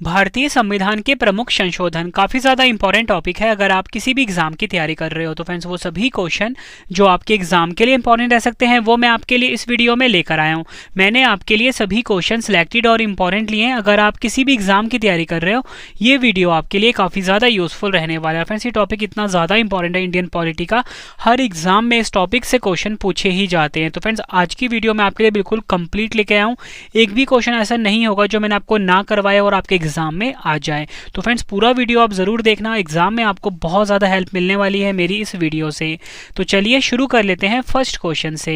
भारतीय संविधान के प्रमुख संशोधन काफ़ी ज़्यादा इंपॉर्टेंट टॉपिक है। अगर आप किसी भी एग्जाम की तैयारी कर रहे हो तो फ्रेंड्स वो सभी क्वेश्चन जो आपके एग्जाम के लिए इंपॉर्टेंट रह सकते हैं वो मैं आपके लिए इस वीडियो में लेकर आया हूँ। मैंने आपके लिए सभी क्वेश्चन सिलेक्टेड और इंपॉर्टेंट लिए हैं। अगर आप किसी भी एग्जाम की तैयारी कर रहे हो ये वीडियो आपके लिए काफ़ी ज़्यादा यूजफुल रहने वाला है। फ्रेंड्स ये टॉपिक इतना ज़्यादा इंपॉर्टेंट है इंडियन पॉलिटी का, हर एग्जाम में इस टॉपिक से क्वेश्चन पूछे ही जाते हैं। तो फ्रेंड्स आज की वीडियो में आपके लिए बिल्कुल कंप्लीट लेके आया हूँ। एक भी क्वेश्चन ऐसा नहीं होगा जो मैंने आपको ना करवाया और आपके एग्जाम में आ जाए। तो फ्रेंड्स पूरा वीडियो आप जरूर देखना, एग्जाम में आपको बहुत ज़्यादा हेल्प मिलने वाली है मेरी इस वीडियो से। तो चलिए शुरू कर लेते हैं फर्स्ट क्वेश्चन से।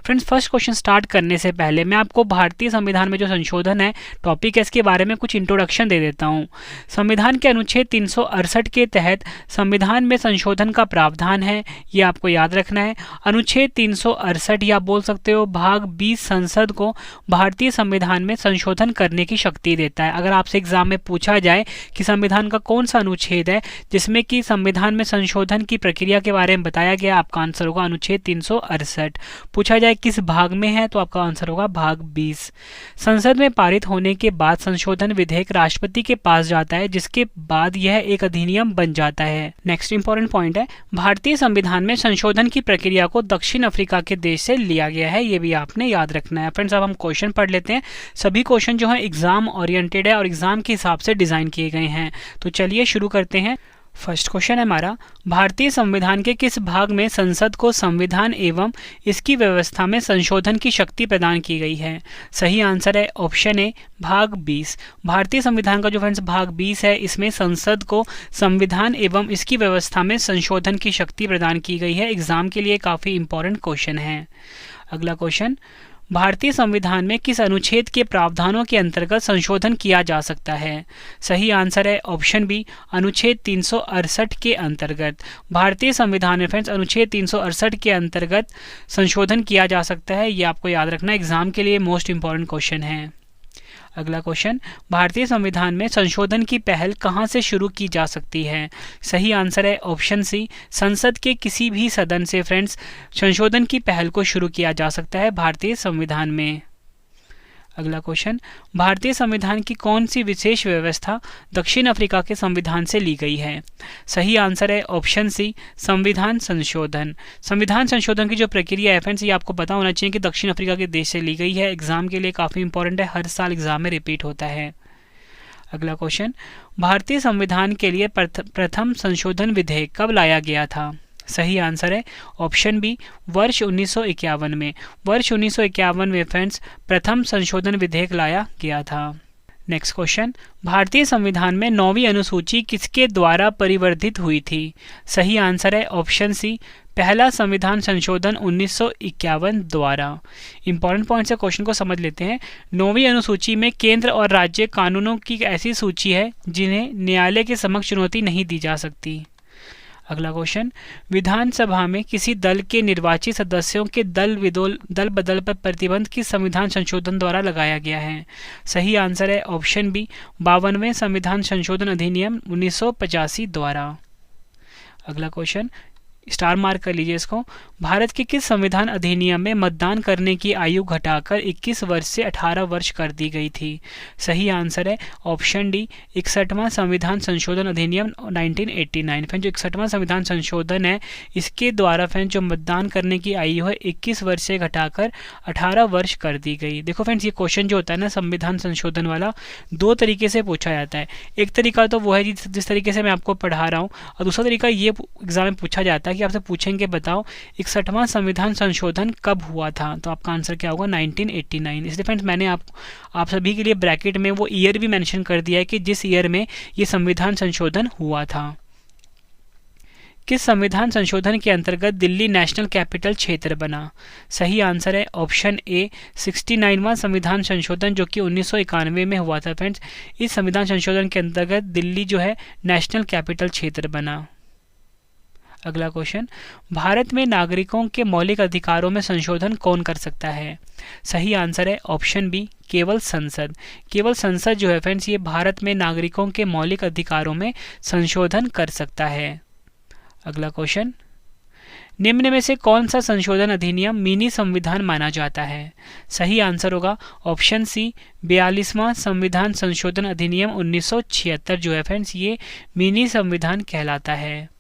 फ्रेंड्स फर्स्ट क्वेश्चन स्टार्ट करने से पहले मैं आपको भारतीय संविधान में जो संशोधन है टॉपिक है इसके बारे में कुछ इंट्रोडक्शन दे देता हूँ। संविधान के अनुच्छेद 368 के तहत संविधान में संशोधन का प्रावधान है, ये आपको याद रखना है। अनुच्छेद 368 या बोल सकते हो भाग 20 संसद को भारतीय संविधान में संशोधन करने की शक्ति देता है। अगर आपसे एग्जाम में पूछा जाए कि संविधान का कौन सा अनुच्छेद है जिसमें कि संविधान में संशोधन की प्रक्रिया के बारे में बताया गया, आपका आंसर होगा अनुच्छेद 368। पूछा जाए किस भाग में है तो आपका आंसर होगा भाग 20। संसद में पारित होने के बाद संशोधन विधेयक राष्ट्रपति के पास जाता है जिसके बाद यह एक अधिनियम बन जाता है। नेक्स्ट इंपॉर्टेंट पॉइंट है, भारतीय संविधान में संशोधन की प्रक्रिया को दक्षिण अफ्रीका के देश से लिया गया है, ये भी आपने याद रखना है। फ्रेंड्स अब हम क्वेश्चन पढ़ लेते हैं। सभी क्वेश्चन जो है एग्जाम ओरिएंटेड है और एग्जाम के हिसाब से डिजाइन किए गए हैं। तो चलिए शुरू करते हैं। फर्स्ट क्वेश्चन है हमारा, भारतीय संविधान के किस भाग में संसद को संविधान एवं इसकी व्यवस्था में संशोधन की शक्ति प्रदान की गई है? सही आंसर है ऑप्शन ए भाग 20। भारतीय संविधान का जो फ्रेंड्स भाग 20 है इसमें संसद को संविधान एवं इसकी व्यवस्था में संशोधन की शक्ति प्रदान की गई है। एग्जाम के लिए काफ़ी इंपॉर्टेंट क्वेश्चन है। अगला क्वेश्चन, भारतीय संविधान में किस अनुच्छेद के प्रावधानों के अंतर्गत संशोधन किया जा सकता है? सही आंसर है ऑप्शन बी अनुच्छेद 368 के अंतर्गत। भारतीय संविधान में फ्रेंड्स अनुच्छेद 368 के अंतर्गत संशोधन किया जा सकता है, ये आपको याद रखना, एग्जाम के लिए मोस्ट इंपॉर्टेंट क्वेश्चन है। अगला क्वेश्चन, भारतीय संविधान में संशोधन की पहल कहां से शुरू की जा सकती है? सही आंसर है ऑप्शन सी संसद के किसी भी सदन से फ्रेंड्स संशोधन की पहल को शुरू किया जा सकता है भारतीय संविधान में। अगला क्वेश्चन, भारतीय संविधान की कौन सी विशेष व्यवस्था दक्षिण अफ्रीका के संविधान से ली गई है? सही आंसर है ऑप्शन सी संविधान संशोधन। संविधान संशोधन की जो प्रक्रिया है फ्रेंड्स ये आपको पता होना चाहिए कि दक्षिण अफ्रीका के देश से ली गई है। एग्जाम के लिए काफ़ी इंपॉर्टेंट है, हर साल एग्जाम में रिपीट होता है। अगला क्वेश्चन, भारतीय संविधान के लिए प्रथम संशोधन विधेयक कब लाया गया था? सही आंसर है ऑप्शन बी वर्ष 1951 में। वर्ष 1951 में फ्रेंड्स प्रथम संशोधन विधेयक लाया गया था। नेक्स्ट क्वेश्चन, भारतीय संविधान में 9वीं अनुसूची किसके द्वारा परिवर्धित हुई थी? सही आंसर है ऑप्शन सी पहला संविधान संशोधन 1951 द्वारा। इंपॉर्टेंट पॉइंट से क्वेश्चन को समझ लेते हैं। 9वीं अनुसूची में केंद्र और राज्य कानूनों की ऐसी सूची है जिन्हें न्यायालय के समक्ष चुनौती नहीं दी जा सकती। अगला क्वेश्चन, विधानसभा में किसी दल के निर्वाचित सदस्यों के दल बदल पर प्रतिबंध किस संविधान संशोधन द्वारा लगाया गया है? सही आंसर है ऑप्शन बी 52वें संविधान संशोधन अधिनियम 1985 द्वारा। अगला क्वेश्चन, स्टार मार्क कर लीजिए इसको, भारत के किस संविधान अधिनियम में मतदान करने की आयु घटाकर 21 वर्ष से 18 वर्ष कर दी गई थी? सही आंसर है ऑप्शन डी 61वां संविधान संशोधन अधिनियम 1989। फ्रेंड जो 61वां संविधान संशोधन है इसके द्वारा फ्रेंड जो मतदान करने की आयु है 21 वर्ष से घटाकर 18 वर्ष कर दी गई। देखो फ्रेंड्स ये क्वेश्चन जो होता है ना संविधान संशोधन वाला दो तरीके से पूछा जाता है। एक तरीका तो वो है जिस तरीके से मैं आपको पढ़ा रहा हूँ, और दूसरा तरीका ये एग्जाम में पूछा जाता है कि आपसे पूछेंगे बताओ 61वां संविधान संशोधन कब हुआ था, तो आपका आंसर क्या होगा 1989। इसलिए फ्रेंड्स मैंने आप सभी के लिए ब्रैकेट में वो ईयर भी मेंशन कर दिया है कि जिस ईयर में ये संविधान संशोधन हुआ था। किस संविधान संशोधन के अंतर्गत दिल्ली नेशनल कैपिटल क्षेत्र बना? सही आंसर है ऑप्शन ए 69वां संविधान संशोधन जो कि 1991 में हुआ था। फ्रेंड्स इस संविधान संशोधन के अंतर्गत दिल्ली जो है नेशनल कैपिटल क्षेत्र बना। अगला क्वेश्चन, भारत में नागरिकों के मौलिक अधिकारों में संशोधन कौन कर सकता है? सही आंसर है ऑप्शन बी केवल संसद। केवल संसद जो है फ्रेंड्स ये भारत में नागरिकों के मौलिक अधिकारों में संशोधन कर सकता है। अगला क्वेश्चन, निम्न में से कौन सा संशोधन अधिनियम मिनी संविधान माना जाता है? सही आंसर होगा ऑप्शन सी 42वां संविधान संशोधन अधिनियम 1976 जो है फ्रेंड्स ये मिनी संविधान कहलाता है।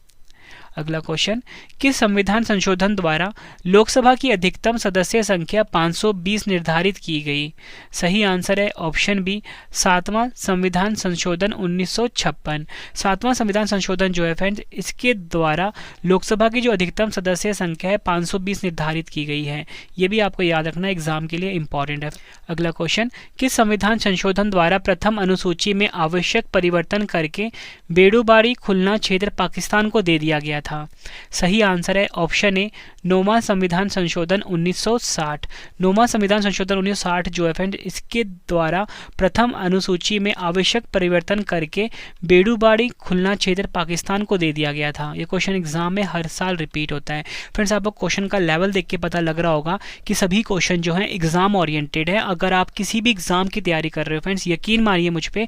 अगला क्वेश्चन, किस संविधान संशोधन द्वारा लोकसभा की अधिकतम सदस्य संख्या 520 निर्धारित की गई? सही आंसर है ऑप्शन बी 7वां संविधान संशोधन 1956। 7वां संविधान संशोधन जो है फ्रेंड्स इसके द्वारा लोकसभा की जो अधिकतम सदस्य संख्या है 520 निर्धारित की गई है। ये भी आपको याद रखना एग्जाम के लिए इंपॉर्टेंट है। अगला क्वेश्चन, किस संविधान संशोधन द्वारा प्रथम अनुसूची में आवश्यक परिवर्तन करके बेड़ूबारी खुलना क्षेत्र पाकिस्तान को दे दिया गया था? सही आंसर है ऑप्शन ए 9वां संविधान संशोधन 1960। 9वां संविधान संशोधन 1960 जो है फ्रेंड इसके द्वारा प्रथम अनुसूची में आवश्यक परिवर्तन करके बेड़ूबारी खुलना क्षेत्र पाकिस्तान को दे दिया गया था। ये क्वेश्चन एग्जाम में हर साल रिपीट होता है। फ्रेंड्स आपको क्वेश्चन का लेवल देख के पता लग रहा होगा कि सभी क्वेश्चन जो है एग्जाम ओरिएंटेड है। अगर आप किसी भी एग्जाम की तैयारी कर रहे हो फ्रेंड्स यकीन मानिए मुझ पे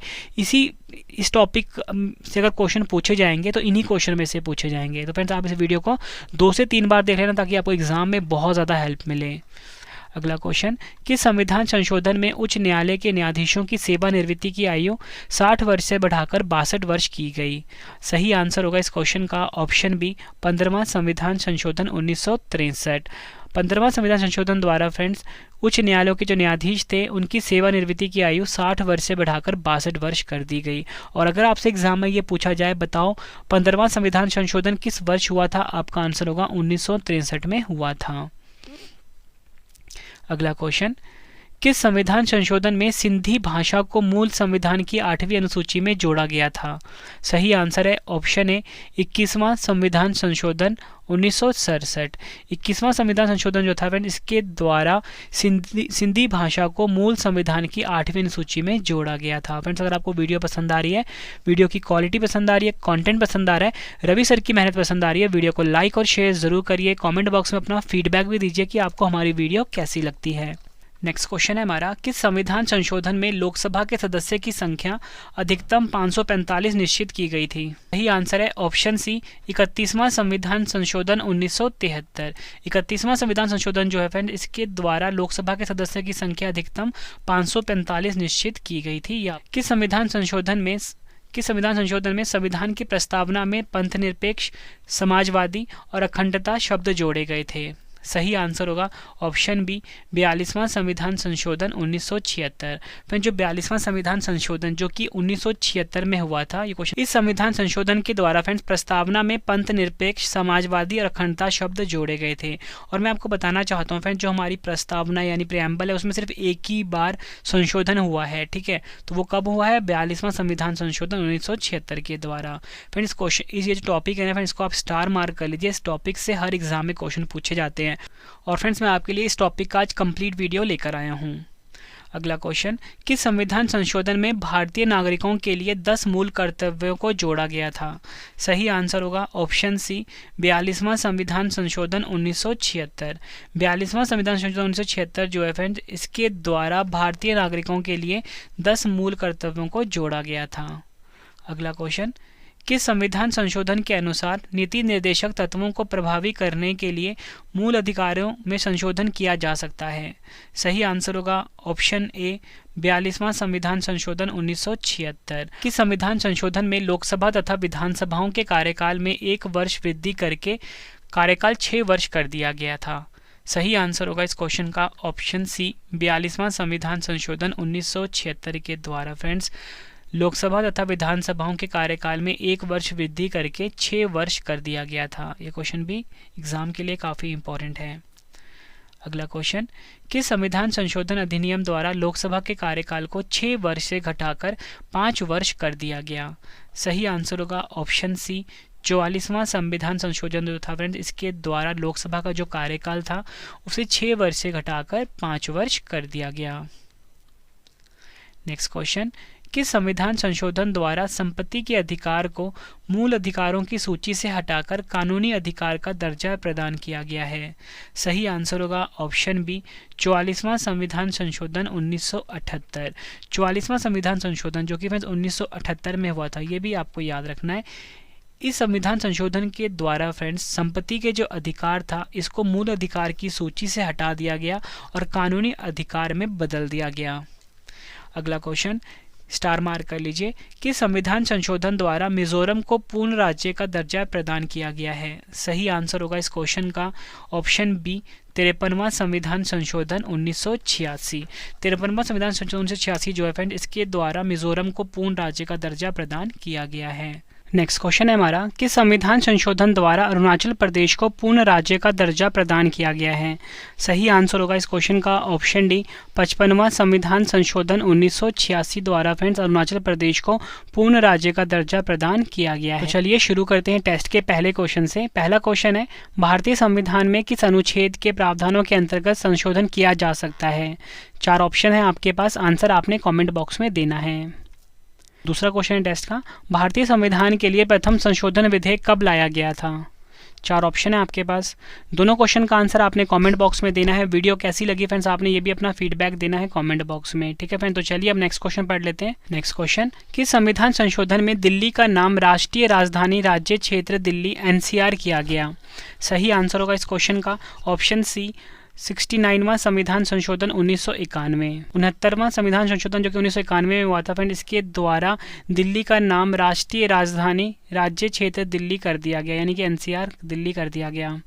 इस टॉपिक से अगर क्वेश्चन पूछे जाएंगे तो इन्हीं क्वेश्चन में से पूछे जाएंगे। तो फ्रेंड्स आप इस वीडियो को 2 से 3 बार देख लेना ताकि आपको एग्जाम में बहुत ज़्यादा हेल्प मिले। अगला क्वेश्चन, किस संविधान संशोधन में उच्च न्यायालय के न्यायाधीशों की सेवानिवृत्ति की आयु 60 वर्ष से बढ़ाकर 62 वर्ष की गई? सही आंसर होगा इस क्वेश्चन का ऑप्शन बी 15वां संविधान संशोधन 1963। 15वां संविधान संशोधन द्वारा फ्रेंड्स उच्च न्यायालयों के जो न्यायाधीश थे उनकी सेवानिवृत्ति की आयु 60 वर्ष से बढ़ाकर 62 वर्ष कर दी गई। और अगर आपसे एग्जाम में ये पूछा जाए बताओ 15वां संविधान संशोधन किस वर्ष हुआ था, आपका आंसर होगा 1963 में हुआ था। अगला क्वेश्चन, किस संविधान संशोधन में सिंधी भाषा को मूल संविधान की 8वीं अनुसूची में जोड़ा गया था? सही आंसर है ऑप्शन ए 21वां संविधान संशोधन 1967। 21वां संविधान संशोधन जो था फ्रेंड इसके द्वारा सिंधी भाषा को मूल संविधान की 8वीं अनुसूची में जोड़ा गया था। फ्रेंड्स अगर आपको वीडियो पसंद आ रही है, वीडियो की क्वालिटी पसंद आ रही है, कंटेंट पसंद आ रहा है, रवि सर की मेहनत पसंद आ रही है, वीडियो को लाइक और शेयर जरूर करिए। कमेंट बॉक्स में अपना फीडबैक भी दीजिए कि आपको हमारी वीडियो कैसी लगती है। नेक्स्ट क्वेश्चन है हमारा, किस संविधान संशोधन में लोकसभा के सदस्य की संख्या अधिकतम 545 निश्चित की गई थी? सही आंसर है ऑप्शन सी 31वां संविधान संशोधन 1973। 31वां संविधान संशोधन जो है फ्रेंड इसके द्वारा लोकसभा के सदस्य की संख्या अधिकतम 545 निश्चित की गई थी। या किस संविधान संशोधन में संविधान की प्रस्तावना में पंथनिरपेक्ष, समाजवादी और अखंडता शब्द जोड़े गए थे? सही आंसर होगा ऑप्शन बी 42वां संविधान संशोधन 1976। फिर जो 42वां संविधान संशोधन जो कि 1976 में हुआ था ये क्वेश्चन, इस संविधान संशोधन के द्वारा फ्रेंड्स प्रस्तावना में पंथ निरपेक्ष, समाजवादी और अखंडता शब्द जोड़े गए थे। और मैं आपको बताना चाहता हूँ फ्रेंड्स जो हमारी प्रस्तावना यानी प्रेम्बल है उसमें सिर्फ एक ही बार संशोधन हुआ है, ठीक है। तो वो कब हुआ है? 42वां संविधान संशोधन 1976 के द्वारा। फ्रेंड्स क्वेश्चन ये जो टॉपिक है ना फ्रेंड्स इसको आप स्टार मार्क कर लीजिए। इस टॉपिक से हर एग्जाम में क्वेश्चन पूछे जाते हैं। और फ्रेंड्स मैं आपके लिए इस टॉपिक का आज कंप्लीट वीडियो लेकर आया हूं। अगला क्वेश्चन, किस संविधान संशोधन में भारतीय नागरिकों के लिए 10 मूल कर्तव्यों को जोड़ा गया था? सही आंसर होगा ऑप्शन सी 42वां संविधान संशोधन 1976। 42वां संविधान संशोधन 1976 जो है फ्रेंड्स इसके द्वारा भारतीय नागरिकों के लिए 10 मूल कर्तव्यों को जोड़ा गया था। अगला क्वेश्चन, किस संविधान संशोधन के अनुसार नीति निर्देशक तत्वों को प्रभावी करने के लिए मूल अधिकारों में संशोधन किया जा सकता है? सही आंसर होगा ऑप्शन ए 42वां संविधान संशोधन 1976। किस संविधान संशोधन में लोकसभा तथा विधानसभाओं के कार्यकाल में 1 वर्ष वृद्धि करके कार्यकाल 6 वर्ष कर दिया गया था? सही आंसर होगा इस क्वेश्चन का ऑप्शन सी 42वां संविधान संशोधन 1976 के द्वारा फ्रेंड्स लोकसभा तथा विधानसभाओं के कार्यकाल में 1 वर्ष वृद्धि करके 6 वर्ष कर दिया गया था। ये क्वेश्चन भी एग्जाम के लिए काफ़ी इंपॉर्टेंट है। अगला क्वेश्चन, किस संविधान संशोधन अधिनियम द्वारा लोकसभा के कार्यकाल को 6 वर्ष से घटाकर 5 वर्ष कर दिया गया? सही आंसर होगा ऑप्शन सी 44वां संविधान संशोधन जो था फ्रेंड्स इसके द्वारा लोकसभा का जो कार्यकाल था उसे 6 वर्ष से घटाकर 5 वर्ष कर दिया गया। नेक्स्ट क्वेश्चन, किस संविधान संशोधन द्वारा संपत्ति के अधिकार को मूल अधिकारों की सूची से हटाकर कानूनी अधिकार का दर्जा प्रदान किया गया है? सही आंसर होगा ऑप्शन बी 44वां संविधान संशोधन 1978। 44वां संविधान संशोधन जो कि 1978 में हुआ था, ये भी आपको याद रखना है। इस संविधान संशोधन के द्वारा फ्रेंड्स संपत्ति के जो अधिकार था इसको मूल अधिकार की सूची से हटा दिया गया और कानूनी अधिकार में बदल दिया गया। अगला क्वेश्चन स्टार मार्क कर लीजिए कि संविधान संशोधन द्वारा मिजोरम को पूर्ण राज्य का दर्जा प्रदान किया गया है। सही आंसर होगा इस क्वेश्चन का ऑप्शन बी 53वां संविधान संशोधन 1986। 53वां संविधान संशोधन 1986 जो है फ्रेंड इसके द्वारा मिजोरम को पूर्ण राज्य का दर्जा प्रदान किया गया है। नेक्स्ट क्वेश्चन है हमारा कि संविधान संशोधन द्वारा अरुणाचल प्रदेश को पूर्ण राज्य का दर्जा प्रदान किया गया है। सही आंसर होगा इस क्वेश्चन का ऑप्शन डी 55वां संविधान संशोधन 1986 द्वारा फ्रेंड्स अरुणाचल प्रदेश को पूर्ण राज्य का दर्जा प्रदान किया गया है। तो चलिए शुरू करते हैं टेस्ट के पहले क्वेश्चन से। पहला क्वेश्चन है भारतीय संविधान में किस अनुच्छेद के प्रावधानों के अंतर्गत संशोधन किया जा सकता है। 4 ऑप्शन है आपके पास, आंसर आपने कॉमेंट बॉक्स में देना है। दूसरा क्वेश्चन है टेस्ट का भारतीय संविधान के लिए प्रथम संशोधन विधेयक कब लाया गया था। 4 ऑप्शन है आपके पास। दोनों क्वेश्चन का आंसर आपने कमेंट बॉक्स में देना है। वीडियो कैसी लगी फ्रेंड्स आपने ये भी अपना फीडबैक देना है कमेंट बॉक्स में, ठीक है फ्रेंड। तो चलिए अब नेक्स्ट क्वेश्चन पढ़ लेते हैं। नेक्स्ट क्वेश्चन कि संविधान संशोधन में दिल्ली का नाम राष्ट्रीय राजधानी राज्य क्षेत्र दिल्ली NCR किया गया। सही आंसर होगा इस क्वेश्चन का ऑप्शन सी 69वां संविधान संशोधन 1991। 69वां संविधान संशोधन जो कि 1991 में हुआ था फ्रेंड इसके द्वारा दिल्ली का नाम राष्ट्रीय राजधानी राज्य क्षेत्र दिल्ली कर दिया गया, यानी कि NCR दिल्ली कर दिया गया।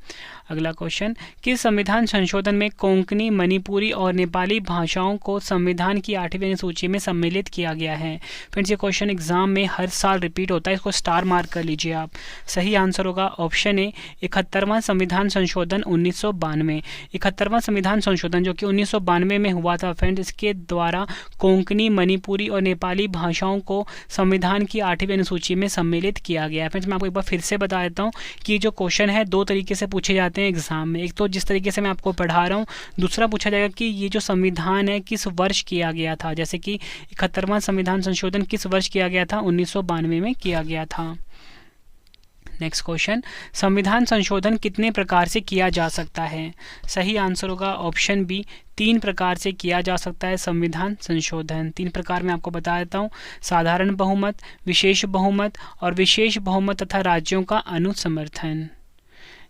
अगला क्वेश्चन किस संविधान संशोधन में कोंकणी मणिपुरी और नेपाली भाषाओं को संविधान की 8वीं सूची में सम्मिलित किया गया है। फ्रेंड्स ये क्वेश्चन एग्जाम में हर साल रिपीट होता है, इसको स्टार मार्क कर लीजिए आप। सही आंसर होगा ऑप्शन ए 71वां संविधान संशोधन 1992। 71वां संविधान संशोधन जो कि 1992 में हुआ था फ्रेंड इसके द्वारा कोंकणी मणिपुरी और नेपाली भाषाओं को संविधान की 8वीं अनुसूची में सम्मिलित किया गया है। फ्रेंड्स मैं आपको एक बार फिर से बता देता हूँ कि जो क्वेश्चन है 2 तरीके से पूछे जाते हैं एग्जाम में। एक तो जिस तरीके से मैं आपको पढ़ा रहा हूँ, दूसरा पूछा जाएगा कि ये जो संविधान है किस वर्ष किया गया था। जैसे कि 71वां संविधान संशोधन किस वर्ष किया गया था, 1992 में किया गया था। नेक्स्ट क्वेश्चन संविधान संशोधन कितने प्रकार से किया जा सकता है। सही आंसर होगा ऑप्शन बी 3 प्रकार से किया जा सकता है संविधान संशोधन। 3 प्रकार मैं आपको बता देता हूँ, साधारण बहुमत, विशेष बहुमत और विशेष बहुमत तथा राज्यों का अनुसमर्थन।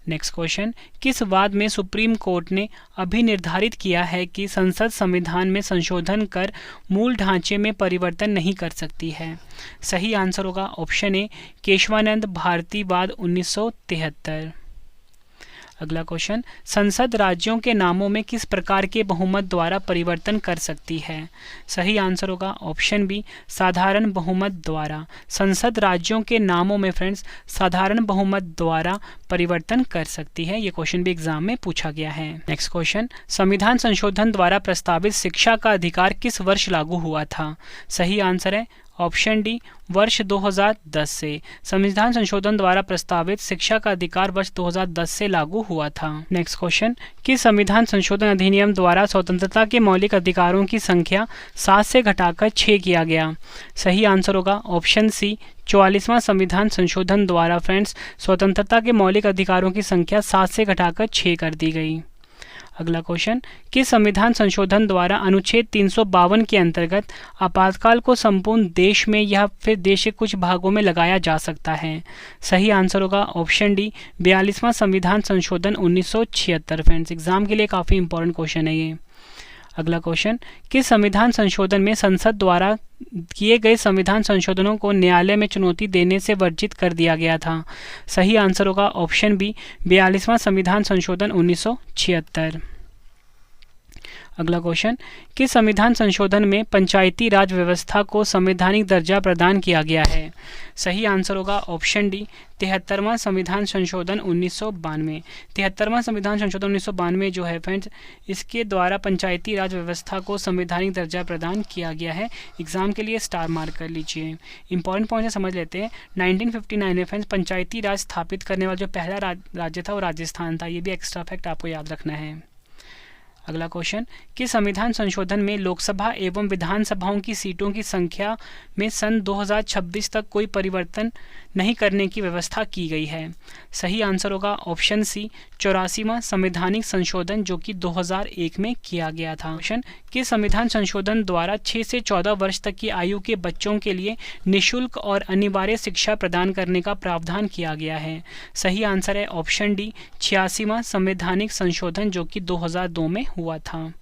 नेक्स्ट क्वेश्चन किस वाद में सुप्रीम कोर्ट ने अभी निर्धारित किया है कि संसद संविधान में संशोधन कर मूल ढांचे में परिवर्तन नहीं कर सकती है। सही आंसर होगा ऑप्शन ए केशवानंद भारती वाद 1973। अगला क्वेश्चन संसद राज्यों के नामों में किस प्रकार के बहुमत द्वारा परिवर्तन कर सकती है। सही आंसर होगा ऑप्शन बी साधारण बहुमत द्वारा। संसद राज्यों के नामों में फ्रेंड्स साधारण बहुमत द्वारा परिवर्तन कर सकती है। ये क्वेश्चन भी एग्जाम में पूछा गया है। नेक्स्ट क्वेश्चन संविधान संशोधन द्वारा प्रस्तावित शिक्षा का अधिकार किस वर्ष लागू हुआ था। सही आंसर है ऑप्शन डी वर्ष 2010 से। संविधान संशोधन द्वारा प्रस्तावित शिक्षा का अधिकार वर्ष 2010 से लागू हुआ था। नेक्स्ट क्वेश्चन किस संविधान संशोधन अधिनियम द्वारा स्वतंत्रता के मौलिक अधिकारों की संख्या 7 से घटाकर 6 किया गया। सही आंसर होगा ऑप्शन सी 44वां संविधान संशोधन द्वारा फ्रेंड्स स्वतंत्रता के मौलिक अधिकारों की संख्या 7 से घटाकर 6 कर दी गई। अगला क्वेश्चन किस संविधान संशोधन द्वारा अनुच्छेद 352 के अंतर्गत आपातकाल को संपूर्ण देश में या फिर देश के कुछ भागों में लगाया जा सकता है। सही आंसर होगा ऑप्शन डी 42वां संविधान संशोधन 1976। फ्रेंड्स एग्जाम के लिए काफ़ी इंपॉर्टेंट क्वेश्चन है ये। अगला क्वेश्चन किस संविधान संशोधन में संसद द्वारा किए गए संविधान संशोधनों को न्यायालय में चुनौती देने से वर्जित कर दिया गया था। सही आंसर होगा ऑप्शन बी 42वां संविधान संशोधन 1976। अगला क्वेश्चन किस संविधान संशोधन में पंचायती राज व्यवस्था को संवैधानिक दर्जा प्रदान किया गया है। सही आंसर होगा ऑप्शन डी 73वां संविधान संशोधन 1992। 73वां संविधान संशोधन 1992 जो है फ्रेंड्स इसके द्वारा पंचायती राज व्यवस्था को संवैधानिक दर्जा प्रदान किया गया है। एग्जाम के लिए स्टार मार्क कर लीजिए। इंपॉर्टेंट पॉइंट समझ लेते हैं। 1959 में फ्रेंड्स पंचायती राज स्थापित करने वाला जो पहला राज्य था वो राजस्थान था। ये भी एक्स्ट्रा फैक्ट आपको याद रखना है। अगला क्वेश्चन कि संविधान संशोधन में लोकसभा एवं विधानसभाओं की सीटों की संख्या में सन 2026 तक कोई परिवर्तन नहीं करने की व्यवस्था की गई है। सही आंसर होगा ऑप्शन सी 84वां संवैधानिक संशोधन जो कि 2001 में किया गया था। क्वेश्चन कि संविधान संशोधन द्वारा 6 से 14 वर्ष तक की आयु के बच्चों के लिए निःशुल्क और अनिवार्य शिक्षा प्रदान करने का प्रावधान किया गया है। सही आंसर है ऑप्शन डी 86वां संवैधानिक संशोधन जो कि 2002 में हुआ था।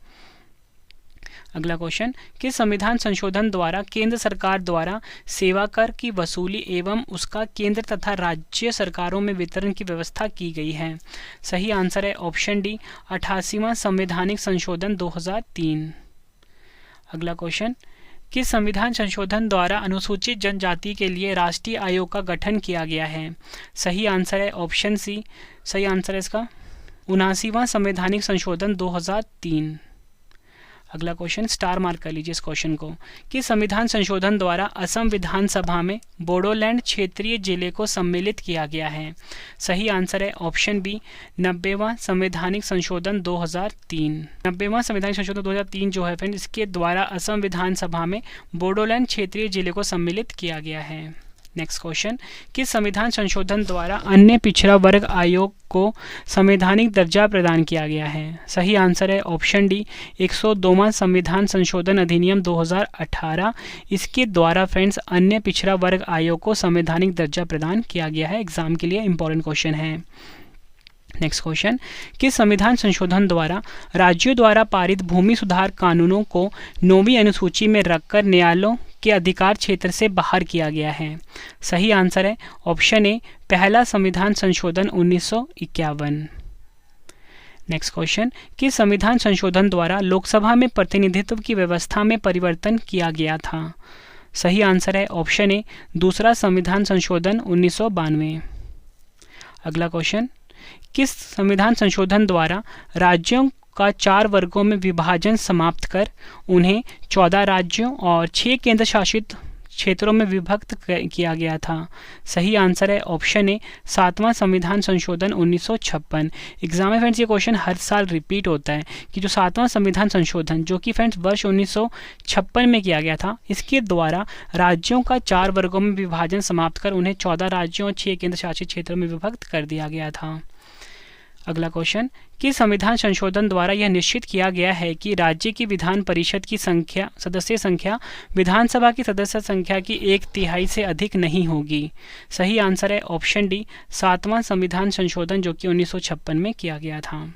अगला क्वेश्चन कि संविधान संशोधन द्वारा केंद्र सरकार द्वारा सेवा कर की वसूली एवं उसका केंद्र तथा राज्य सरकारों में वितरण की व्यवस्था की गई है। सही आंसर है ऑप्शन डी 88वां संवैधानिक संशोधन 2003। अगला क्वेश्चन कि संविधान संशोधन द्वारा अनुसूचित जनजाति के लिए राष्ट्रीय आयोग का गठन किया गया है। सही आंसर है ऑप्शन सी, सही आंसर है इसका 79वां संवैधानिक संशोधन 2003। अगला क्वेश्चन स्टार मार्क कर लीजिए इस क्वेश्चन को कि संविधान संशोधन द्वारा असम विधानसभा में बोडोलैंड क्षेत्रीय जिले को सम्मिलित किया गया है। सही आंसर है ऑप्शन बी 90वां संवैधानिक संशोधन 2003। 90वां संवैधानिक संशोधन 2003 जो है फ्रेंड इसके द्वारा असम विधानसभा में बोडोलैंड क्षेत्रीय जिले को सम्मिलित किया गया है। नेक्स्ट क्वेश्चन कि संविधान संशोधन द्वारा अन्य पिछड़ा वर्ग आयोग को संवैधानिक दर्जा प्रदान किया गया है। सही आंसर है ऑप्शन डी 102वां संविधान संशोधन अधिनियम 2018। इसके द्वारा फ्रेंड्स अन्य पिछड़ा वर्ग आयोग को संवैधानिक दर्जा प्रदान किया गया है। एग्जाम के लिए इंपॉर्टेंट क्वेश्चन है। नेक्स्ट क्वेश्चन कि संविधान संशोधन द्वारा राज्यों द्वारा पारित भूमि सुधार कानूनों को 9वीं अनुसूची में रखकर न्यायालयों के अधिकार क्षेत्र से बाहर किया गया है। सही आंसर है ऑप्शन ए पहला संविधान संशोधन 1951। नेक्स्ट क्वेश्चन कि संविधान संशोधन द्वारा लोकसभा में प्रतिनिधित्व की व्यवस्था में परिवर्तन किया गया था। सही आंसर है ऑप्शन ए दूसरा संविधान संशोधन 1992। अगला क्वेश्चन किस संविधान संशोधन द्वारा राज्यों का 4 वर्गों में विभाजन समाप्त कर उन्हें 14 राज्यों और 6 केंद्र शासित क्षेत्रों में विभक्त किया गया था। सही आंसर है ऑप्शन ए 7वां संविधान संशोधन 1956। एग्जाम में फ्रेंड्स ये क्वेश्चन हर साल रिपीट होता है कि जो 7वां संविधान संशोधन जो कि फ्रेंड्स वर्ष 1956 में किया गया था, इसके द्वारा राज्यों का 4 वर्गों में विभाजन समाप्त कर उन्हें 14 राज्यों और 6 केंद्र शासित क्षेत्रों में विभक्त कर दिया गया था। अगला क्वेश्चन कि संविधान संशोधन द्वारा यह निश्चित किया गया है कि राज्य की विधान परिषद की सदस्य संख्या विधानसभा की सदस्य संख्या की 1/3 से अधिक नहीं होगी। सही आंसर है ऑप्शन डी 7वां संविधान संशोधन जो कि 1956 में किया गया था।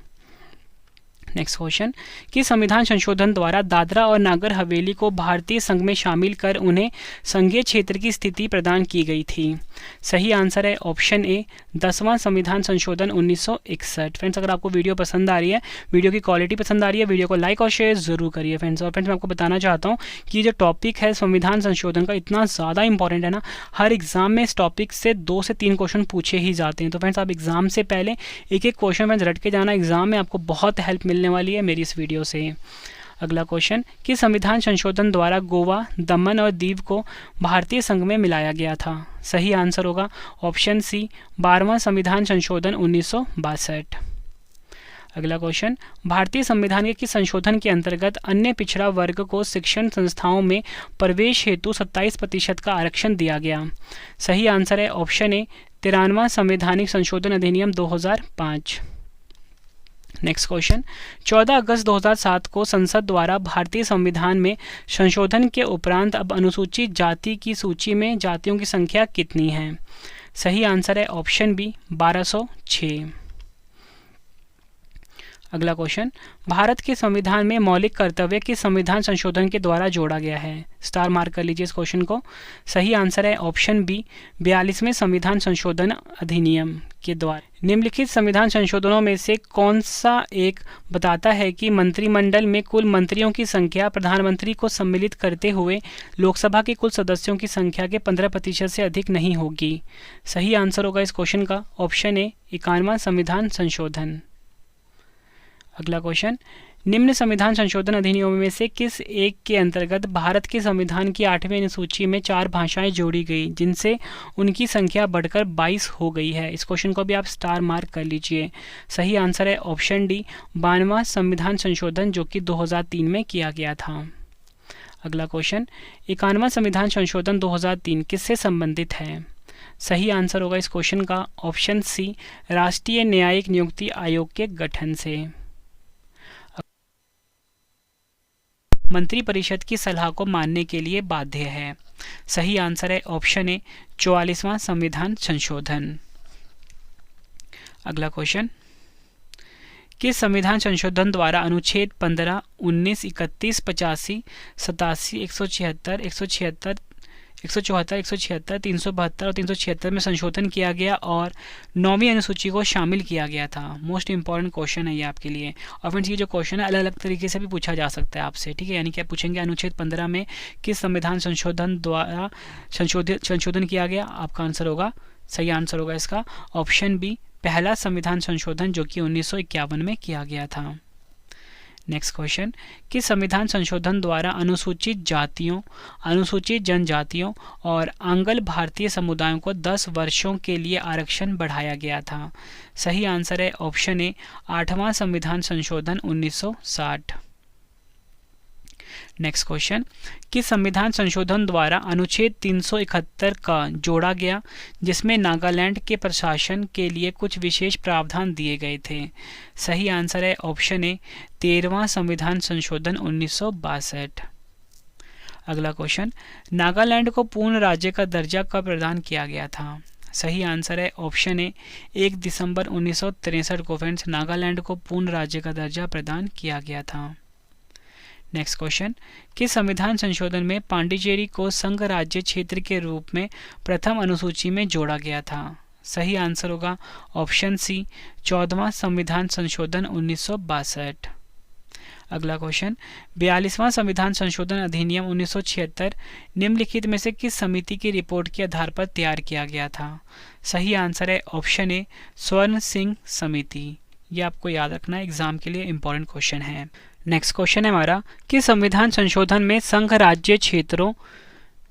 नेक्स्ट क्वेश्चन कि संविधान संशोधन द्वारा दादरा और नागर हवेली को भारतीय संघ में शामिल कर उन्हें संघीय क्षेत्र की स्थिति प्रदान की गई थी। सही आंसर है ऑप्शन ए 10वां संविधान संशोधन 1961। फ्रेंड्स अगर आपको वीडियो पसंद आ रही है, वीडियो की क्वालिटी पसंद आ रही है, वीडियो को लाइक और शेयर जरूर करिए फ्रेंड्स। और फ्रेंड्स मैं आपको बताना चाहता हूँ कि जो टॉपिक है संविधान संशोधन का इतना ज़्यादा इंपॉर्टेंट है ना, हर एग्जाम में इस टॉपिक से 2 से 3 क्वेश्चन पूछे ही जाते हैं। तो फ्रेंड्स आप एग्जाम से पहले एक क्वेश्चन फ्रेंड्स रट के जाना, एग्जाम में आपको बहुत हेल्प मिलने वाली है मेरी इस वीडियो से। अगला क्वेश्चन कि संविधान संशोधन द्वारा गोवा, दमन और दीव को भारतीय संघ में मिलाया गया था। सही आंसर होगा ऑप्शन सी 12वां संविधान संशोधन 1962। अगला क्वेश्चन भारतीय संविधान के संशोधन के अंतर्गत अन्य पिछड़ा वर्ग को शिक्षण संस्थाओं में प्रवेश हेतु 27% का आरक्षण दिया गया। सही आंसर है ऑप्शन ए 93वां संवैधानिक संशोधन अधिनियम 2005। नेक्स्ट क्वेश्चन 14 अगस्त 2007 को संसद द्वारा भारतीय संविधान में संशोधन के उपरांत अब अनुसूचित जाति की सूची में जातियों की संख्या कितनी है। सही आंसर है ऑप्शन बी 1206। अगला क्वेश्चन भारत के संविधान में मौलिक कर्तव्य के संविधान संशोधन के द्वारा जोड़ा गया है। स्टार मार्क कर लीजिए इस क्वेश्चन को। सही आंसर है ऑप्शन बी 42वें संविधान संशोधन अधिनियम के द्वारा। निम्नलिखित संविधान संशोधनों में से कौन सा एक बताता है कि मंत्रिमंडल में कुल मंत्रियों की संख्या प्रधानमंत्री को सम्मिलित करते हुए लोकसभा के कुल सदस्यों की संख्या के 15% से अधिक नहीं होगी। सही आंसर होगा इस क्वेश्चन का ऑप्शन ए 51वां संविधान संशोधन। अगला क्वेश्चन निम्न संविधान संशोधन अधिनियमों में से किस एक के अंतर्गत भारत के संविधान की 8वीं अनुसूची में 4 भाषाएं जोड़ी गई, जिनसे उनकी संख्या बढ़कर 22 हो गई है? इस क्वेश्चन को भी आप स्टार मार्क कर लीजिए। सही आंसर है ऑप्शन डी, 92वां संविधान संशोधन, जो कि 2003 में किया गया था। अगला क्वेश्चन, 91वां संविधान संशोधन 2003 किससे संबंधित है? सही आंसर होगा इस क्वेश्चन का ऑप्शन सी, राष्ट्रीय न्यायिक नियुक्ति आयोग के गठन से। मंत्रिपरिषद की सलाह को मानने के लिए बाध्य है। सही आंसर है ऑप्शन ए, 44वां संविधान संशोधन। अगला क्वेश्चन, किस संविधान संशोधन द्वारा अनुच्छेद 15, 19, 31, 85, 87, 176, 174, 176, 372 और 376 में संशोधन किया गया और 9वीं अनुसूची को शामिल किया गया था? मोस्ट इंपॉर्टेंट क्वेश्चन है ये आपके लिए। और फ्रेंड्स, ये जो क्वेश्चन है अलग अलग तरीके से भी पूछा जा सकता है आपसे, ठीक है। यानी कि आप पूछेंगे अनुच्छेद 15 में किस संविधान संशोधन द्वारा संशोधन किया गया? आपका आंसर होगा, सही आंसर होगा इसका ऑप्शन बी, पहला संविधान संशोधन, जो कि 1951 में किया गया था। नेक्स्ट क्वेश्चन, किस संविधान संशोधन द्वारा अनुसूचित जातियों, अनुसूचित जनजातियों और आंग्ल भारतीय समुदायों को 10 वर्षों के लिए आरक्षण बढ़ाया गया था? सही आंसर है ऑप्शन ए, 8वां संविधान संशोधन 1960। नेक्स्ट क्वेश्चन, किस संविधान संशोधन द्वारा अनुच्छेद 371 का जोड़ा गया, जिसमें नागालैंड के प्रशासन के लिए कुछ विशेष प्रावधान दिए गए थे? सही आंसर है ऑप्शन ए, 13वां संविधान संशोधन 1962। अगला क्वेश्चन, नागालैंड को पूर्ण राज्य का दर्जा कब प्रदान किया गया था? सही आंसर है ऑप्शन ए, 1 दिसंबर 1963 को फ्रेंड्स नागालैंड को पूर्ण राज्य का दर्जा प्रदान किया गया था। नेक्स्ट क्वेश्चन, किस संविधान संशोधन में पांडिचेरी को संघ राज्य क्षेत्र के रूप में प्रथम अनुसूची में जोड़ा गया था? सही आंसर होगा ऑप्शन सी, 14वां संविधान संशोधन 1962। अगला क्वेश्चन, 42वां संविधान संशोधन अधिनियम 1976 निम्नलिखित में से किस समिति की रिपोर्ट के आधार पर तैयार किया गया था? सही आंसर है ऑप्शन ए, स्वर्ण सिंह समिति। ये आपको याद रखना है, एग्जाम के लिए इंपॉर्टेंट क्वेश्चन है। नेक्स्ट क्वेश्चन है हमारा, कि संविधान संशोधन में संघ राज्य क्षेत्रों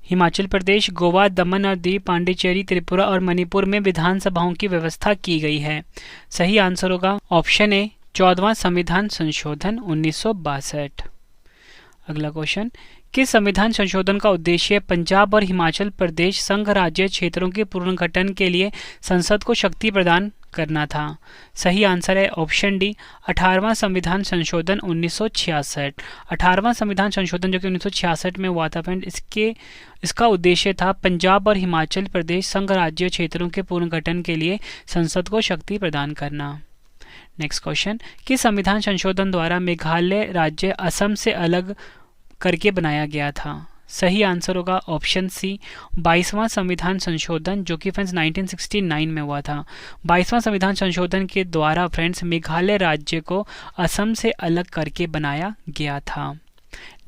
हिमाचल प्रदेश, गोवा, दमन और दीव, पांडिचेरी, त्रिपुरा और मणिपुर में विधानसभाओं की व्यवस्था की गई है? सही आंसर होगा ऑप्शन ए, 14वां संविधान संशोधन 1962। अगला क्वेश्चन, किस संविधान संशोधन का उद्देश्य पंजाब और हिमाचल प्रदेश संघ राज्य क्षेत्रों के पुनर्गठन के लिए संसद को शक्ति प्रदान करना था? सही आंसर है ऑप्शन डी, 18वां संविधान संशोधन 1966। 18वां संविधान संशोधन जो कि 1966 में हुआ था फ्रेंड, इसका उद्देश्य था पंजाब और हिमाचल प्रदेश संघ राज्य क्षेत्रों के पुनर्गठन के लिए संसद को शक्ति प्रदान करना। नेक्स्ट क्वेश्चन, किस संविधान संशोधन द्वारा मेघालय राज्य असम से अलग करके बनाया गया था? सही आंसर होगा ऑप्शन सी, 22वां संविधान संशोधन, जो कि फ्रेंड्स 1969 में हुआ था। 22वां संविधान संशोधन के द्वारा फ्रेंड्स मेघालय राज्य को असम से अलग करके बनाया गया था।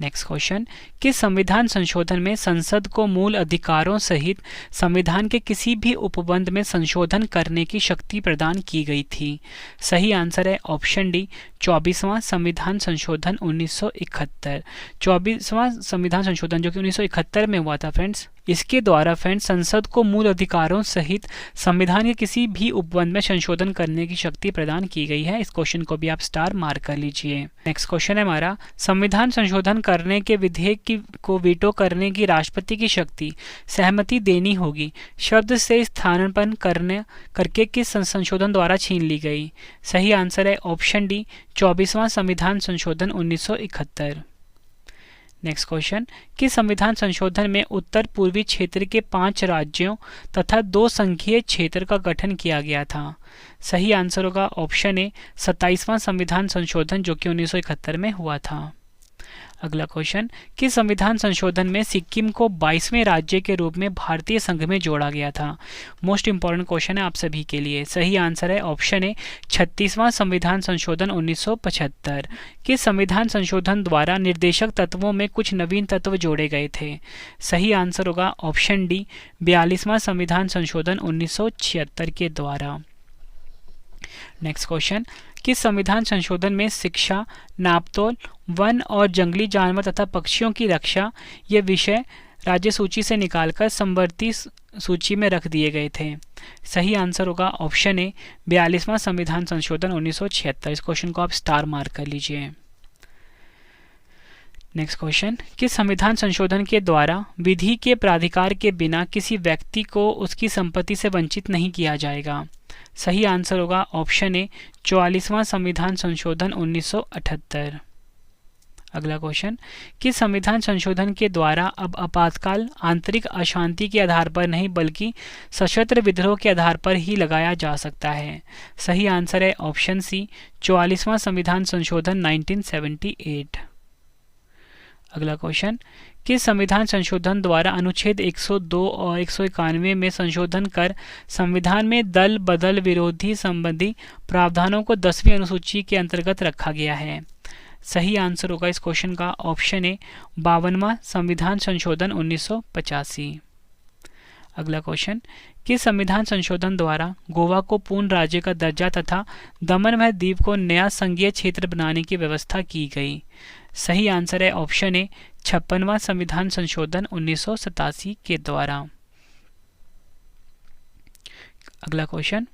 नेक्स्ट क्वेश्चन, किस संविधान संशोधन में संसद को मूल अधिकारों सहित संविधान के किसी भी उपबंध में संशोधन करने की शक्ति प्रदान की गई थी? सही आंसर है ऑप्शन डी, 24वां संविधान संशोधन 1971। 24वां संविधान संशोधन जो कि 1971 में हुआ था फ्रेंड्स, इसके द्वारा फ्रेंड्स संसद को मूल अधिकारों सहित संविधान के किसी भी उपबंध में संशोधन करने की शक्ति प्रदान की गई है। इस क्वेश्चन को भी आप स्टार मार्क कर लीजिए। नेक्स्ट क्वेश्चन है हमारा, संविधान संशोधन करने के विधेयक को वीटो करने की राष्ट्रपति की शक्ति सहमति देनी होगी शब्द से स्थानापन्न करके किस संशोधन द्वारा छीन ली गई? सही आंसर है ऑप्शन डी, 24वां संविधान संशोधन 1971। नेक्स्ट क्वेश्चन, किस संविधान संशोधन में उत्तर पूर्वी क्षेत्र के 5 राज्यों तथा 2 संघीय क्षेत्र का गठन किया गया था? सही आंसर होगा ऑप्शन ए, 27वां संविधान संशोधन जो कि 1971 में हुआ था। अगला क्वेश्चन, किस संविधान संशोधन में सिक्किम को 22वें राज्य के रूप में भारतीय संघ में जोड़ा गया था? मोस्ट इंपॉर्टेंट क्वेश्चन है आप सभी के लिए। सही आंसर है ऑप्शन ए, 36वां संविधान संशोधन 1975। किस संविधान संशोधन द्वारा निर्देशक तत्वों में कुछ नवीन तत्व जोड़े गए थे? सही आंसर होगा ऑप्शन डी, 42वां संविधान संशोधन 1976 के द्वारा। नेक्स्ट क्वेश्चन, किस संविधान संशोधन में शिक्षा, नापतोल, वन और जंगली जानवर तथा पक्षियों की रक्षा ये विषय राज्य सूची से निकालकर समवर्ती सूची में रख दिए गए थे? सही आंसर होगा ऑप्शन ए 42वां संविधान संशोधन 1976। इस क्वेश्चन को आप स्टार मार्क कर लीजिए। नेक्स्ट क्वेश्चन, किस संविधान संशोधन के द्वारा विधि के प्राधिकार के बिना किसी व्यक्ति को उसकी संपत्ति से वंचित नहीं किया जाएगा? सही आंसर होगा ऑप्शन ए 44वां संविधान संशोधन 1978। अगला क्वेश्चन, किस संविधान संशोधन के द्वारा अब आपातकाल आंतरिक अशांति के आधार पर नहीं बल्कि सशस्त्र विद्रोह के आधार पर ही लगाया जा सकता है? सही आंसर है ऑप्शन सी 44वां संविधान संशोधन 1978। अगला क्वेश्चन, किस संविधान संशोधन द्वारा अनुच्छेद 102 और 191 में संशोधन कर संविधान में दल बदल विरोधी संबंधी प्रावधानों को 10वीं अनुसूची के अंतर्गत रखा गया है? सही आंसर होगा इस क्वेश्चन का ऑप्शन ए 52वां संविधान संशोधन 1985। अगला क्वेश्चन, किस संविधान संशोधन द्वारा गोवा को पूर्ण राज्य का दर्जा तथा दमन व दीव को नया संघीय क्षेत्र बनाने की व्यवस्था की गई? सही आंसर है ऑप्शन ए 56वां संविधान संशोधन 1987 के द्वारा। अगला क्वेश्चन,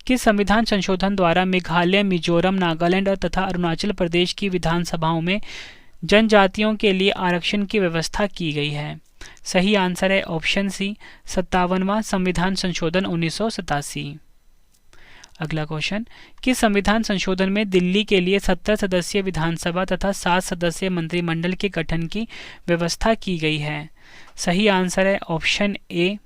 किस संविधान संशोधन द्वारा मेघालय, मिजोरम, नागालैंड और तथा अरुणाचल प्रदेश की विधानसभाओं में जनजातियों के लिए आरक्षण की व्यवस्था की गई है? सही आंसर है ऑप्शन सी 57वां संविधान संशोधन 1987। अगला क्वेश्चन, किस संविधान संशोधन में दिल्ली के लिए 17 सदस्यीय विधानसभा तथा 7 सदस्यीय मंत्रिमंडल के गठन की व्यवस्था की गई है? सही आंसर है ऑप्शन ए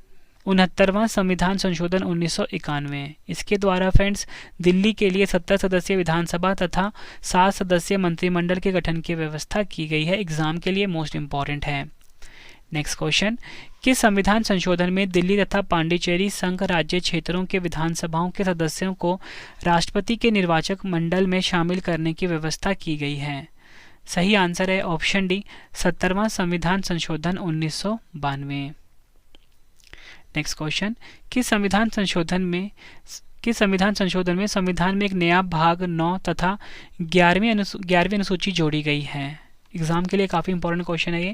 69वां संविधान संशोधन 1991। इसके द्वारा फ्रेंड्स दिल्ली के लिए 17 सदस्यीय विधानसभा तथा 7 सदस्यीय मंत्रिमंडल के गठन की व्यवस्था की गई है। एग्जाम के लिए मोस्ट इंपॉर्टेंट है। नेक्स्ट क्वेश्चन, किस संविधान संशोधन में दिल्ली तथा पांडिचेरी संघ राज्य क्षेत्रों के विधानसभाओं के सदस्यों को राष्ट्रपति के निर्वाचक मंडल में शामिल करने की व्यवस्था की गई है? सही आंसर है ऑप्शन डी 70वां संविधान संशोधन 1992। नेक्स्ट क्वेश्चन, किस संविधान संशोधन में संविधान में एक नया भाग 9 तथा 11वीं अनुसूची जोड़ी गई है? एग्जाम के लिए काफ़ी इंपॉर्टेंट क्वेश्चन है ये।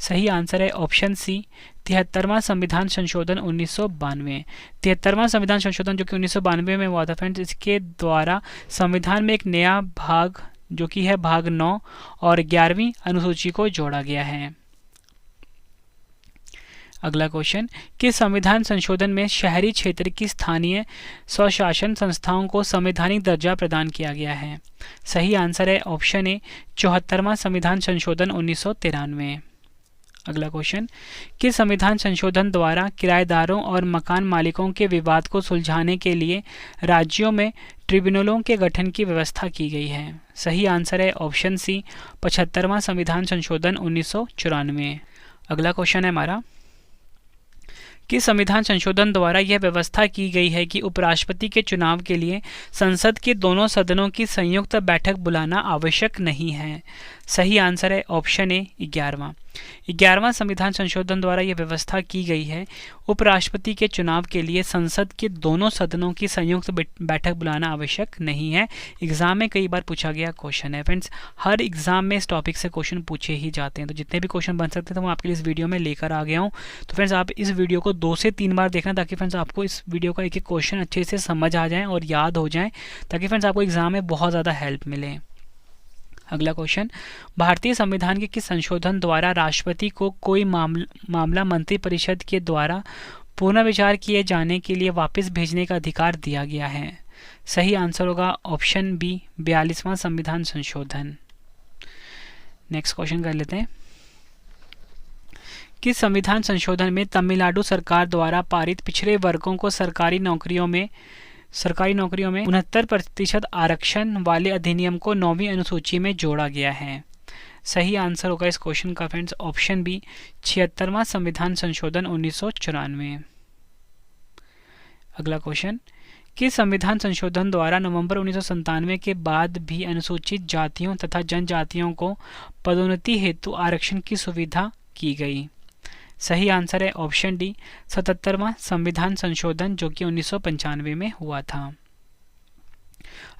सही आंसर है ऑप्शन सी 73वां संविधान संशोधन 1992। 73वां संविधान संशोधन जो कि 1992 में हुआ था फ्रेंड्स, इसके द्वारा संविधान में एक नया भाग जो कि है भाग 9 और 11वीं अनुसूची को जोड़ा गया है। अगला क्वेश्चन, किस संविधान संशोधन में शहरी क्षेत्र की स्थानीय स्वशासन संस्थाओं को संवैधानिक दर्जा प्रदान किया गया है? सही आंसर है ऑप्शन ए 74वां संविधान संशोधन 1993। अगला क्वेश्चन, किस संविधान संशोधन द्वारा किराएदारों और मकान मालिकों के विवाद को सुलझाने के लिए राज्यों में ट्रिब्यूनलों के गठन की व्यवस्था की गई है? सही आंसर है ऑप्शन सी 75वां संविधान संशोधन 1994। अगला क्वेश्चन है हमारा, किस संविधान संशोधन द्वारा यह व्यवस्था की गई है कि उपराष्ट्रपति के चुनाव के लिए संसद के दोनों सदनों की संयुक्त बैठक बुलाना आवश्यक नहीं है? सही आंसर है ऑप्शन ए 11वां संविधान संशोधन द्वारा यह व्यवस्था की गई है उपराष्ट्रपति के चुनाव के लिए संसद के दोनों सदनों की संयुक्त बैठक बुलाना आवश्यक नहीं है। एग्जाम में कई बार पूछा गया क्वेश्चन है फ्रेंड्स, हर एग्जाम में इस टॉपिक से क्वेश्चन पूछे ही जाते हैं, तो जितने भी क्वेश्चन बन सकते हैं तो मैं आपके लिए इस वीडियो में लेकर आ गया हूँ। तो फ्रेंड्स आप इस वीडियो को 2 से 3 बार देखना ताकि फ्रेंड्स आपको इस वीडियो का एक एक क्वेश्चन अच्छे से समझ आ जाए और याद हो जाए, ताकि फ्रेंड्स आपको एग्जाम में बहुत ज़्यादा हेल्प मिले। अगला क्वेश्चन, भारतीय संविधान के किस संशोधन द्वारा राष्ट्रपति को कोई मामला मंत्रिपरिषद के द्वारा पुनर्विचार किए जाने के लिए वापस भेजने का अधिकार दिया गया है? सही आंसर होगा ऑप्शन बी 42वां संविधान संशोधन। नेक्स्ट क्वेश्चन कर लेते हैं, किस संविधान संशोधन में तमिलनाडु सरकार द्वारा पारित पिछड़े वर्गों को सरकारी नौकरियों में 69% आरक्षण वाले अधिनियम को 9वीं अनुसूची में जोड़ा गया है? सही आंसर होगा इस क्वेश्चन का फ्रेंड्स ऑप्शन बी 76वां संविधान संशोधन 1994। अगला क्वेश्चन, किस संविधान संशोधन द्वारा नवंबर 1997 के बाद भी अनुसूचित जातियों तथा जनजातियों को पदोन्नति हेतु आरक्षण की सुविधा की गई? सही आंसर है ऑप्शन डी 77वां संविधान संशोधन जो कि 1995 में हुआ था।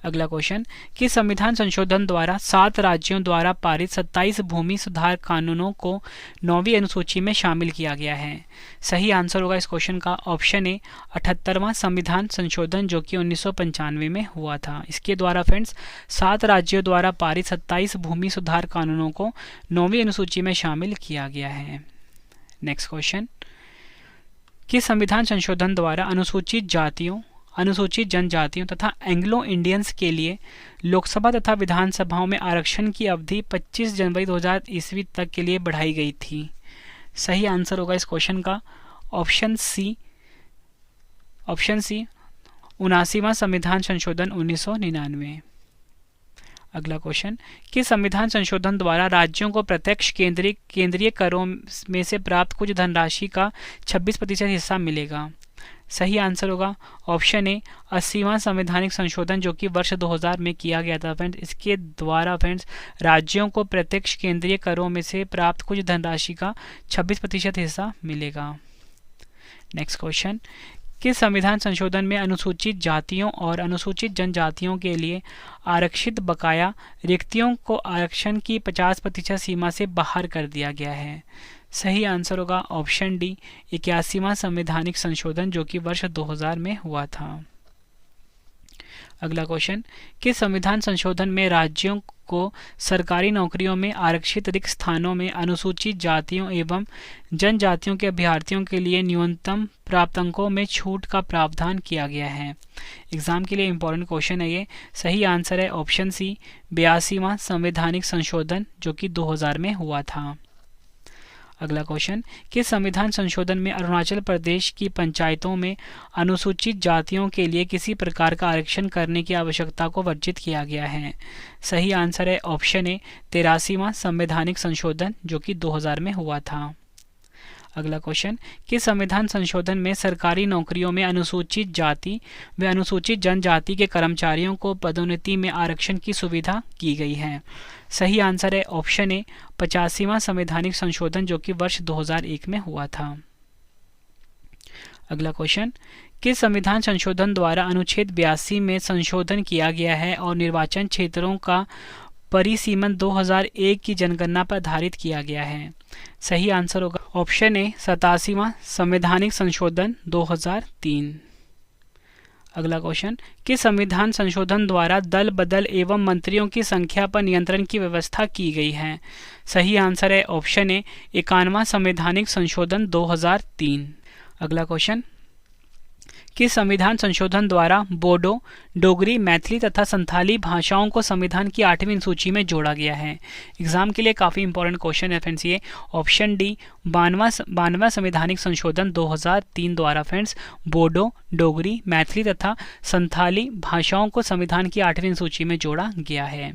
अगला क्वेश्चन, कि संविधान संशोधन द्वारा 7 राज्यों द्वारा पारित 27 भूमि सुधार कानूनों को 9वीं अनुसूची में शामिल किया गया है। सही आंसर होगा इस क्वेश्चन का ऑप्शन ए 78वां संविधान संशोधन, जो कि 1995 में हुआ था। इसके द्वारा फ्रेंड्स 7 राज्यों द्वारा पारित 27 भूमि सुधार कानूनों को 9वीं अनुसूची में शामिल किया गया है। नेक्स्ट क्वेश्चन, कि संविधान संशोधन द्वारा अनुसूचित जातियों, अनुसूचित जनजातियों तथा एंग्लो इंडियंस के लिए लोकसभा तथा विधानसभाओं में आरक्षण की अवधि 25 जनवरी 2000 ईस्वी तक के लिए बढ़ाई गई थी। सही आंसर होगा इस क्वेश्चन का ऑप्शन सी 79वां संविधान संशोधन 1999। अगला क्वेश्चन, कि संविधान संशोधन द्वारा राज्यों को प्रत्यक्ष केंद्रीय करों में से प्राप्त कुछ धनराशि का 26% हिस्सा मिलेगा। सही आंसर होगा ऑप्शन ए 80वां संवैधानिक संशोधन, जो कि वर्ष 2000 में किया गया था फ्रेंड्स। इसके द्वारा फ्रेंड्स राज्यों को प्रत्यक्ष केंद्रीय करों में से प्राप्त कुछ धनराशि का 26% हिस्सा मिलेगा। नेक्स्ट क्वेश्चन, कि संविधान संशोधन में अनुसूचित जातियों और अनुसूचित जनजातियों के लिए आरक्षित बकाया रिक्तियों को आरक्षण की 50% सीमा से बाहर कर दिया गया है। सही आंसर होगा ऑप्शन डी 81वां संवैधानिक संशोधन, जो कि वर्ष 2000 में हुआ था। अगला क्वेश्चन, कि संविधान संशोधन में राज्यों को सरकारी नौकरियों में आरक्षित रिक्त स्थानों में अनुसूचित जातियों एवं जनजातियों के अभ्यर्थियों के लिए न्यूनतम प्राप्त अंकों में छूट का प्रावधान किया गया है। एग्जाम के लिए इंपॉर्टेंट क्वेश्चन है ये। सही आंसर है ऑप्शन सी 82वां संवैधानिक संशोधन, जो कि 2000 में हुआ था। अगला क्वेश्चन, कि संविधान संशोधन में अरुणाचल प्रदेश की पंचायतों में अनुसूचित जातियों के लिए किसी प्रकार का आरक्षण करने की आवश्यकता को वर्जित किया गया है। सही आंसर है ऑप्शन ए 83वां संवैधानिक संशोधन, जो कि 2000 में हुआ था। अगला क्वेश्चन, कि संविधान संशोधन में सरकारी नौकरियों में अनुसूचित जाति व अनुसूचित जनजाति के कर्मचारियों को पदोन्नति में आरक्षण की सुविधा की गई है। सही आंसर है ऑप्शन ए 85वां संवैधानिक संशोधन, जो कि वर्ष 2001 में हुआ था। अगला क्वेश्चन, कि संविधान संशोधन द्वारा अनुच्छेद 82 में संशोधन किया गया है और निर्वाचन क्षेत्रों का परिसीमन 2001 की जनगणना पर आधारित किया गया है। सही आंसर होगा ऑप्शन ए 87वां संवैधानिक संशोधन 2003। अगला क्वेश्चन, कि संविधान संशोधन द्वारा दल बदल एवं मंत्रियों की संख्या पर नियंत्रण की व्यवस्था की गई है। सही आंसर है ऑप्शन ए 91वां संवैधानिक संशोधन 2003। अगला क्वेश्चन, कि संविधान संशोधन द्वारा बोडो, डोगरी, मैथिली तथा संथाली भाषाओं को संविधान की 8वीं सूची में जोड़ा गया है। एग्जाम के लिए काफ़ी इंपॉर्टेंट क्वेश्चन है फ्रेंड्स ये। ऑप्शन डी 92वां संवैधानिक संशोधन 2003 द्वारा फ्रेंड्स बोडो, डोगरी, मैथिली तथा संथाली भाषाओं को संविधान की 8वीं सूची में जोड़ा गया है।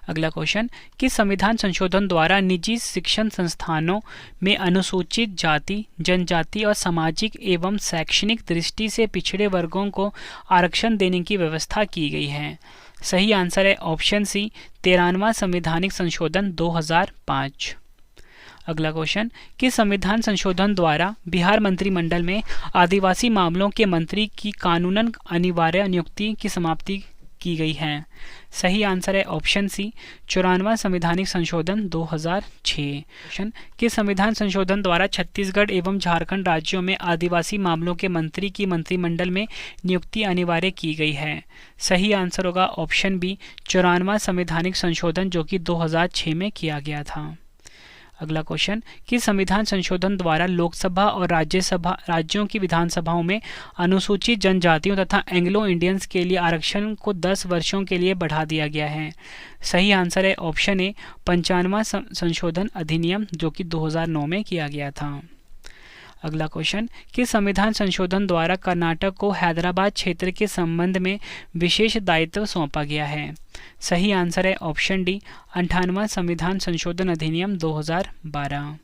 अगला क्वेश्चन, कि संविधान संशोधन द्वारा निजी शिक्षण संस्थानों में अनुसूचित जाति, जनजाति और सामाजिक एवं शैक्षणिक दृष्टि से पिछड़े वर्गों को आरक्षण देने की व्यवस्था की गई है। सही आंसर है ऑप्शन सी 93वां संवैधानिक संशोधन 2005। अगला क्वेश्चन, कि संविधान संशोधन द्वारा बिहार मंत्रिमंडल में आदिवासी मामलों के मंत्री की कानूनन अनिवार्य नियुक्ति की समाप्ति की गई है। सही आंसर है ऑप्शन सी 94वां संवैधानिक संशोधन 2006। कि संविधान संशोधन द्वारा छत्तीसगढ़ एवं झारखंड राज्यों में आदिवासी मामलों के मंत्री की मंत्रिमंडल में नियुक्ति अनिवार्य की गई है। सही आंसर होगा ऑप्शन बी 94वां संवैधानिक संशोधन, जो कि 2006 में किया गया था। अगला क्वेश्चन, कि संविधान संशोधन द्वारा लोकसभा और राज्यों की विधानसभाओं में अनुसूचित जनजातियों तथा एंग्लो इंडियंस के लिए आरक्षण को 10 वर्षों के लिए बढ़ा दिया गया है। सही आंसर है ऑप्शन ए 95वां संशोधन अधिनियम, जो कि 2009 में किया गया था। अगला क्वेश्चन, कि संविधान संशोधन द्वारा कर्नाटक को हैदराबाद क्षेत्र के संबंध में विशेष दायित्व सौंपा गया है। सही आंसर है ऑप्शन डी 58वां संविधान संशोधन अधिनियम 2012।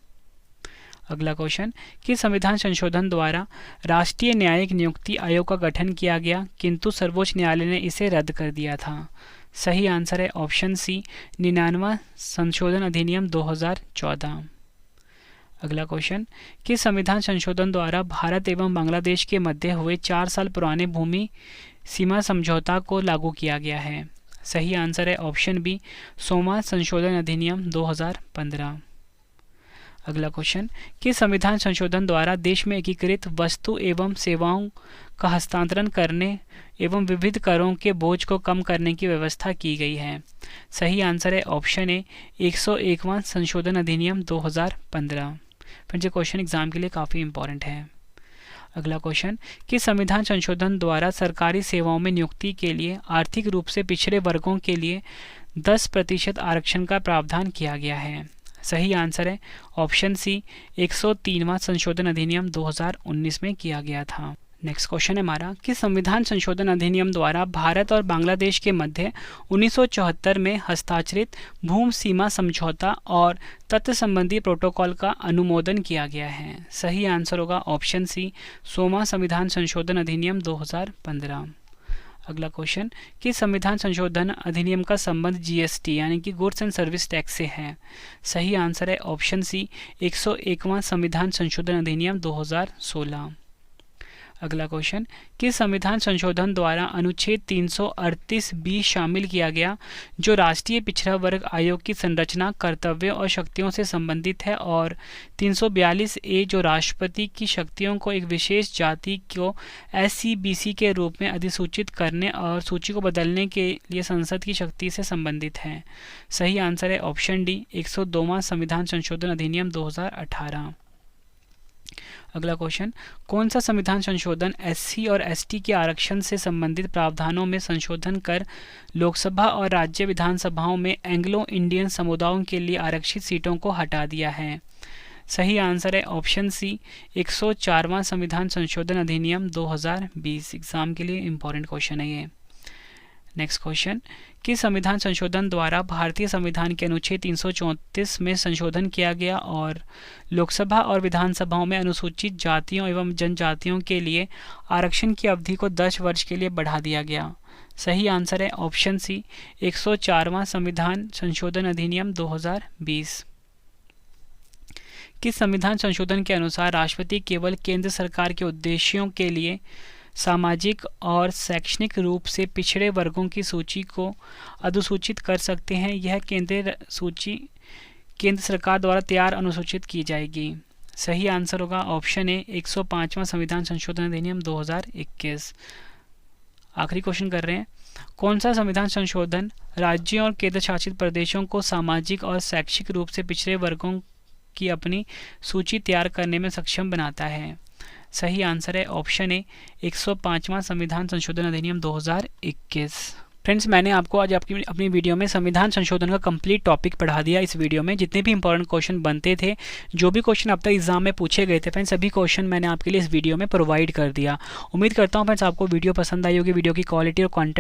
अगला क्वेश्चन, कि संविधान संशोधन द्वारा राष्ट्रीय न्यायिक नियुक्ति आयोग का गठन किया गया, किंतु सर्वोच्च न्यायालय ने इसे रद्द कर दिया था। सही आंसर है ऑप्शन सी 99वां संशोधन अधिनियम 2014। अगला क्वेश्चन, कि संविधान संशोधन द्वारा भारत एवं बांग्लादेश के मध्य हुए 4 साल पुराने भूमि सीमा समझौता को लागू किया गया है? सही आंसर है ऑप्शन बी, 100वां संशोधन अधिनियम 2015। अगला क्वेश्चन, किस संविधान संशोधन द्वारा देश में एकीकृत वस्तु एवं सेवाओं का हस्तांतरण करने एवं विविध करों के बोझ को कम करने की व्यवस्था की गई है? सही आंसर है ऑप्शन ए, 101वां संशोधन अधिनियम 2015। फ्रेंड्स, ये क्वेश्चन एग्जाम के लिए काफ़ी इंपॉर्टेंट है। अगला क्वेश्चन, किस संविधान संशोधन द्वारा सरकारी सेवाओं में नियुक्ति के लिए आर्थिक रूप से पिछड़े वर्गों के लिए 10% आरक्षण का प्रावधान किया गया है? सही आंसर है ऑप्शन सी, 103वां संशोधन अधिनियम 2019 में किया गया था। नेक्स्ट क्वेश्चन है हमारा, किस संविधान संशोधन अधिनियम द्वारा भारत और बांग्लादेश के मध्य 1974 में हस्ताक्षरित भूमि सीमा समझौता और तत्व संबंधी प्रोटोकॉल का अनुमोदन किया गया है? सही आंसर होगा ऑप्शन सी, 100वां संविधान संशोधन अधिनियम 2015। अगला क्वेश्चन, किस संविधान संशोधन अधिनियम का संबंध जीएसटी यानी कि गुड्स एंड सर्विस टैक्स से है? सही आंसर है ऑप्शन सी, 101वां संविधान संशोधन अधिनियम 2016। अगला क्वेश्चन, किस संविधान संशोधन द्वारा अनुच्छेद 338B शामिल किया गया जो राष्ट्रीय पिछड़ा वर्ग आयोग की संरचना, कर्तव्यों और शक्तियों से संबंधित है, और 342A जो राष्ट्रपति की शक्तियों को एक विशेष जाति को SCBC के रूप में अधिसूचित करने और सूची को बदलने के लिए संसद की शक्ति से संबंधित है? सही आंसर है ऑप्शन डी, 102वां संविधान संशोधन अधिनियम 2018। अगला क्वेश्चन, कौन सा संविधान संशोधन SC और ST के आरक्षण से संबंधित प्रावधानों में संशोधन कर लोकसभा और राज्य विधानसभाओं में एंग्लो इंडियन समुदायों के लिए आरक्षित सीटों को हटा दिया है? सही आंसर है ऑप्शन सी, 104वां संविधान संशोधन अधिनियम 2020। एग्जाम के लिए इंपॉर्टेंट क्वेश्चन है ये। नेक्स्ट क्वेश्चन, किस संविधान संशोधन द्वारा भारतीय संविधान के अनुच्छेद 334 में संशोधन किया गया और लोकसभा और विधानसभाओं में अनुसूचित जातियों एवं जनजातियों के लिए आरक्षण की अवधि को 10 वर्ष के लिए बढ़ा दिया गया? सही आंसर है ऑप्शन सी, 104वां संविधान संशोधन अधिनियम 2020। किस संविधान संशोधन के अनुसार राष्ट्रपति केवल केंद्र सरकार के उद्देश्यों के लिए सामाजिक और शैक्षणिक रूप से पिछड़े वर्गों की सूची को अधिसूचित कर सकते हैं? यह केंद्रीय सूची केंद्र सरकार द्वारा तैयार अनुसूचित की जाएगी? सही आंसर होगा ऑप्शन ए, 105वां संविधान संशोधन अधिनियम 2021। आखिरी क्वेश्चन कर रहे हैं, कौन सा संविधान संशोधन राज्यों और केंद्र शासित प्रदेशों को सामाजिक और शैक्षिक रूप से पिछड़े वर्गों की अपनी सूची तैयार करने में सक्षम बनाता है? सही आंसर है ऑप्शन ए, 105वां संविधान संशोधन अधिनियम 2021। फ्रेंड्स, मैंने आपको आज अपनी वीडियो में संविधान संशोधन का कंप्लीट टॉपिक पढ़ा दिया। इस वीडियो में जितने भी इंपॉर्टेंट क्वेश्चन बनते थे, जो भी क्वेश्चन अब तक एग्जाम में पूछे गए थे फ्रेंड्स, सभी क्वेश्चन मैंने आपके लिए इस वीडियो में प्रोवाइड कर दिया। उम्मीद करता हूँ फ्रेंड्स आपको वीडियो पसंद आई होगी। वीडियो की क्वालिटी और कंटेंट